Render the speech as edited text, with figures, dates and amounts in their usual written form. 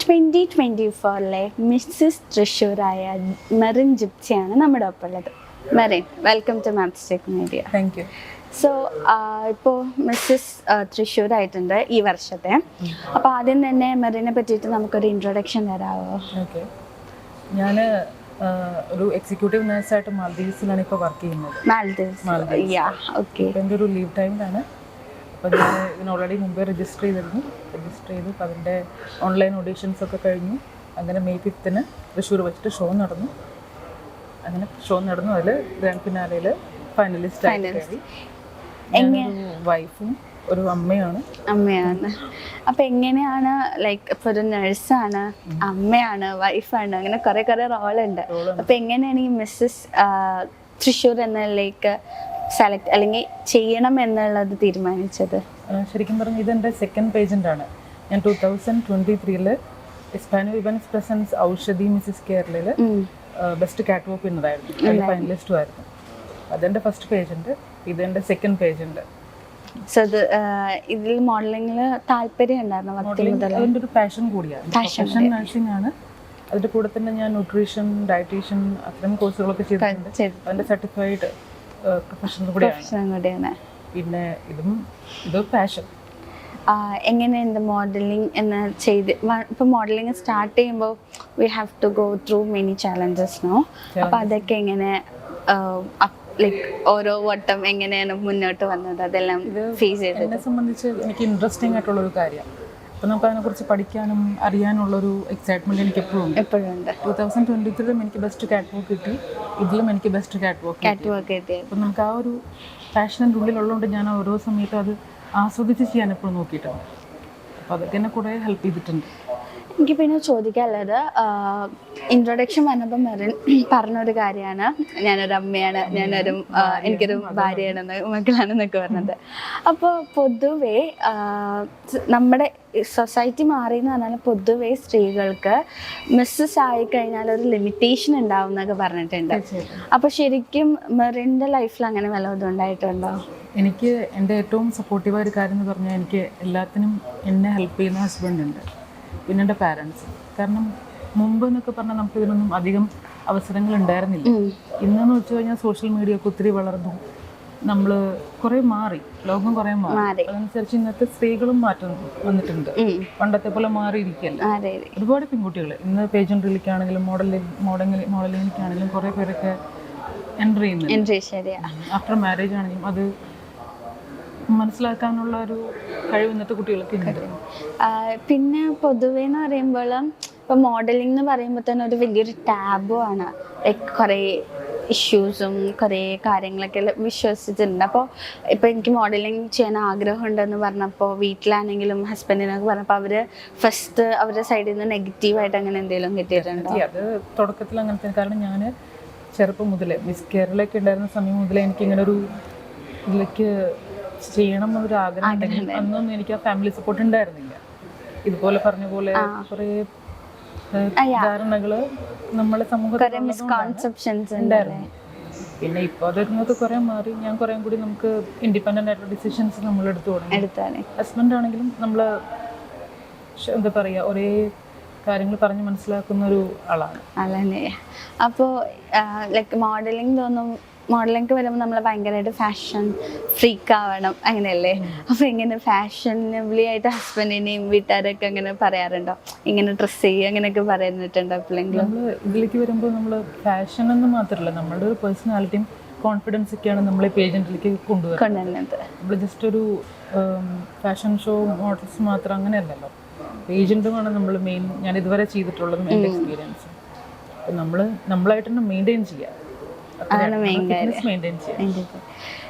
2024 Mrs തൃശ്ശൂരായ Merin ജിപ്സിയാണ് നമ്മുടെ ഒപ്പം ഉള്ളത്. Merin, welcome to Mapstic media. Thank you. So ഇപ്പോൾ മിസ്സസ് തൃശ്ശൂരായിട്ടുണ്ട് ഈ വർഷത്തെ. അപ്പോൾ ആദ്യം തന്നെ മെറിനെ പറ്റിയിട്ട് നമുക്കൊരു ഇൻട്രൊഡക്ഷൻ തരാമോ? ഓക്കെ, ഞാൻ ഒരു എക്സിക്യൂട്ടീവ് നഴ്സായിട്ട് മാൽദീവ്സിലാണ് ഇപ്പോൾ വർക്ക് ചെയ്യുന്നത്. മാൽദീവ്സ്. യാ, ഓക്കെ. ഇപ്പോൾ എൻ്റെ ഒരു ലീവ് ടൈമിലാണ്. അപ്പോൾ ഞാൻ ഇതിന് ഓൾറെഡി മുമ്പേ രജിസ്റ്റർ ചെയ്തിരുന്നു. രജിസ്റ്റർ ചെയ്തു. അപ്പോൾ അതിൻ്റെ ഓൺലൈൻ ഓഡീഷൻസ് ഒക്കെ കഴിഞ്ഞു. അങ്ങനെ മെയ് 5th തൃശ്ശൂർ വെച്ചിട്ട് ഷോ നടന്നു. അതിൽ ഗ്രാൻഡ് ഫിനാലയിൽ ഫൈനലിസ്റ്റ് ആയിട്ട് വൈഫും ഒരു അമ്മയാണ്. അപ്പൊ എങ്ങനെയാണ്, ലൈക്ക് ഇപ്പൊ ഒരു നഴ്സാണ്, അമ്മയാണ്, വൈഫാണ്, അങ്ങനെ കുറെ റോളുണ്ട്. അപ്പൊ എങ്ങനെയാണ് ഈ മിസ്സസ് തൃശ്ശൂർ എന്നതിലേക്ക് സെലക്ട് അല്ലെങ്കിൽ ചെയ്യണം എന്നുള്ളത് തീരുമാനിച്ചത്? ശരിക്കും പറഞ്ഞാൽ ഇതെൻ്റെ സെക്കൻഡ് പേജൻ്റാണ്. ഞാൻ 2023 ഇസ്പാനോ ഇവൻസ് പ്രസൻസ് ഔഷധി മിസ്സസ് കേരളയിൽ ബെസ്റ്റ് കാറ്റ് വോക്ക് ഇന്നതായിരുന്നു. അതിൽ ഫൈനലിസ്റ്റും ആയിരുന്നു. അതെൻ്റെ ഫസ്റ്റ് പേജുണ്ട്. ഇതെൻ്റെ സെക്കൻഡ് പേജുണ്ട്. സോ ഇതിൽ മോഡലിംഗിൽ താല്പര്യം ഉണ്ടായിരുന്നു? അതിൻ്റെ ഒരു പാഷൻ കൂടിയാണ്. പ്രൊഫഷൻ നഴ്സിംഗ് ആണ്. അതിൻ്റെ കൂടെ തന്നെ ഞാൻ ന്യൂട്രീഷൻ, ഡയറ്റീഷ്യൻ അത്തരം കോഴ്സുകളൊക്കെ ചെയ്തിട്ടുണ്ട്. അതിൻ്റെ സർട്ടിഫൈഡ് പ്രൊഫഷൻ കൂടിയാണ്. പിന്നെ ഇതൊരു പാഷൻ. എങ്ങനെയുണ്ട് മോഡലിംഗ് എന്ന് ചെയ്ത്? ഇപ്പോൾ മോഡലിംഗ് സ്റ്റാർട്ട് ചെയ്യുമ്പോൾ we have to go through many challenges no. അപ്പോൾ അതൊക്കെ എങ്ങനെ, ലൈക്ക് ഓരോ വട്ടം എങ്ങനെയാണ് മുന്നോട്ട് വന്നത്, അതെല്ലാം ഫേസ് ചെയ്തത്? എന്നെ സംബന്ധിച്ച് എനിക്ക് ഇൻട്രസ്റ്റിംഗ് ആയിട്ടുള്ളൊരു കാര്യമാണ്. അപ്പോൾ നമുക്ക് അതിനെക്കുറിച്ച് പഠിക്കാനും അറിയാനുള്ളൊരു എക്സൈറ്റ്മെൻറ്റ് എനിക്ക് എപ്പോഴും ഉണ്ട്. 2023 എനിക്ക് ബെസ്റ്റ് കാറ്റ് വോക്ക് കിട്ടി. ഇതിലും എനിക്ക് ബെസ്റ്റ് കാറ്റ് വോക്ക് കിട്ടി. അപ്പോൾ നമുക്ക് ആ ഒരു പാഷൻ്റെ ഉള്ളിലുള്ളതുകൊണ്ട് ഞാൻ ഓരോ സമയത്തും അത് ആസ്വദിച്ച് ചെയ്യാൻ എപ്പോഴും നോക്കിയിട്ടുണ്ട്. അപ്പോൾ അതൊക്കെ എന്നെ കുറേ ഹെൽപ്പ് ചെയ്തിട്ടുണ്ട്. എനിക്ക് പിന്നെ ചോദിക്കാനുള്ളത്, ഇൻട്രൊഡക്ഷൻ വന്നപ്പോൾ മെറിൻ പറഞ്ഞൊരു കാര്യമാണ്, ഞാനൊരു അമ്മയാണ്, എനിക്കൊരു ഭാര്യയാണെന്ന്, മക്കളാണെന്നൊക്കെ പറഞ്ഞത്. അപ്പോൾ പൊതുവേ നമ്മുടെ സൊസൈറ്റി മാറി എന്ന് പറഞ്ഞാൽ പൊതുവേ സ്ത്രീകൾക്ക് മിസ്സസ് ആയിക്കഴിഞ്ഞാൽ ഒരു ലിമിറ്റേഷൻ ഉണ്ടാവും എന്നൊക്കെ പറഞ്ഞിട്ടുണ്ട്. അപ്പോൾ ശരിക്കും മെറിൻ്റെ ലൈഫിൽ അങ്ങനെ വല്ലതും ഉണ്ടായിട്ടുണ്ടോ? എനിക്ക് എൻ്റെ ഏറ്റവും സപ്പോർട്ടീവായ ഒരു കാര്യം എന്ന് പറഞ്ഞാൽ എനിക്ക് എല്ലാത്തിനും എന്നെ ഹെൽപ്പ് ചെയ്യുന്ന ഹസ്ബൻഡ് ഉണ്ട്. പിന്നെ എൻ്റെ പാരൻസ്. കാരണം മുമ്പ് എന്നൊക്കെ പറഞ്ഞാൽ നമുക്ക് ഇതിനൊന്നും അധികം അവസരങ്ങൾ ഉണ്ടായിരുന്നില്ല. ഇന്നെന്ന് വെച്ച് കഴിഞ്ഞാൽ സോഷ്യൽ മീഡിയ ഒക്കെ ഒത്തിരി വളർന്നു. നമ്മൾ കുറേ മാറി, ലോകം കുറേ മാറി. അതനുസരിച്ച് ഇന്നത്തെ സ്ത്രീകളും മാറ്റം വന്നിട്ടുണ്ട്. പണ്ടത്തെ പോലെ മാറിയിരിക്കുകയല്ല. ഒരുപാട് പെൺകുട്ടികൾ ഇന്ന് പേജൻട്രിയിലേക്കാണെങ്കിലും മോഡലിങ്ങിലേക്കാണെങ്കിലും കുറേ പേരൊക്കെ എൻ്റർ ചെയ്യുന്നുണ്ട്. ആഫ്റ്റർ മാരേജ് ആണെങ്കിലും അത് മനസ്സിലാക്കാനുള്ള ഒരു കഴിവ് ഇന്നത്തെ കുട്ടികൾക്ക് ഉണ്ട്. പിന്നെ പൊതുവേ എന്ന് പറയുമ്പോൾ ഇപ്പം മോഡലിംഗ് എന്ന് പറയുമ്പോൾ തന്നെ ഒരു വലിയൊരു ടാബു ആണ്. ലൈക്ക് കുറേ ഇഷ്യൂസും കുറേ കാര്യങ്ങളൊക്കെ വിശ്വസിച്ചിട്ടുണ്ട്. അപ്പോൾ ഇപ്പോൾ എനിക്ക് മോഡലിംഗ് ചെയ്യാൻ ആഗ്രഹമുണ്ടെന്ന് പറഞ്ഞപ്പോൾ വീട്ടിലാണെങ്കിലും ഹസ്ബൻഡിനൊക്കെ പറഞ്ഞപ്പോൾ അവർ ഫസ്റ്റ് അവരുടെ സൈഡിൽ നിന്ന് നെഗറ്റീവായിട്ട് അങ്ങനെ എന്തെങ്കിലും കിട്ടിയിട്ടുണ്ടോ? അത് തുടക്കത്തിൽ അങ്ങനത്തെ. കാരണം ഞാൻ ചെറുപ്പം മുതലേ മിസ് കേരളയൊക്കെ ഉണ്ടായിരുന്ന സമയം മുതലേ എനിക്കിങ്ങനെ ഒരു ഇതിലേക്ക് ചെയ്യണം എന്നൊരു ആഗ്രഹം ഉണ്ടെങ്കിൽ അന്നൊന്നും എനിക്ക് ആ ഫാമിലി സപ്പോർട്ട് ഉണ്ടായിരുന്നില്ല. ഇതുപോലെ പറഞ്ഞ പോലെ കുറേ ധാരണകള് നമ്മളെ സമൂഹത്തിൽ ഉണ്ടായിരുന്നു. പിന്നെ ഇപ്പോൾ അതൊക്കെ കുറേ മാറി. ഞാൻ കുറേ കൂടി നമുക്ക് ഇൻഡിപെൻഡൻ്റ് ആയിട്ടുള്ള ഡിസിഷൻസ് നമ്മൾ എടുത്തു തുടങ്ങി. ഹസ്ബൻഡ് ആണെങ്കിലും നമ്മൾ എന്താ പറയുക, ഒരേ കാര്യങ്ങൾ പറഞ്ഞ് മനസ്സിലാക്കുന്ന ഒരു ആളാണ്. അപ്പോൾ ലൈക്ക് മോഡലിംഗ് വരുമ്പോൾ നമ്മൾ ഭയങ്കരമായിട്ട് ഫാഷൻ ഫ്രീക്ക് ആവണം, അങ്ങനെയല്ലേ? അപ്പോൾ എങ്ങനെ ഫാഷനബിളി ആയിട്ട് ഹസ്ബൻഡിനെയും വീട്ടുകാരൊക്കെ അങ്ങനെ പറയാറുണ്ടോ, ഇങ്ങനെ ഡ്രസ്സ് ചെയ്യുക അങ്ങനെയൊക്കെ പറയുന്നിട്ടുണ്ടോ എപ്പോഴെങ്കിലും? നമ്മൾ ഇതിലേക്ക് വരുമ്പോൾ നമ്മൾ ഫാഷൻ എന്ന് മാത്രമല്ല, നമ്മളുടെ ഒരു പേഴ്സണാലിറ്റിയും കോൺഫിഡൻസ് ഒക്കെയാണ് നമ്മളെ പേജൻറ്റിലേക്ക് കൊണ്ടുവരുന്നത്. നമ്മൾ ജസ്റ്റ് ഒരു ഫാഷൻ ഷോ മോഡൽസ് മാത്രം അങ്ങനെയല്ലല്ലോ. പേജൻറ്റുമാണ് നമ്മൾ മെയിൻ. ഞാൻ ഇതുവരെ ചെയ്തിട്ടുള്ളതും എൻ്റെ എക്സ്പീരിയൻസ്. നമ്മൾ നമ്മളായിട്ട് തന്നെ മെയിൻറ്റെയിൻ ചെയ്യുക.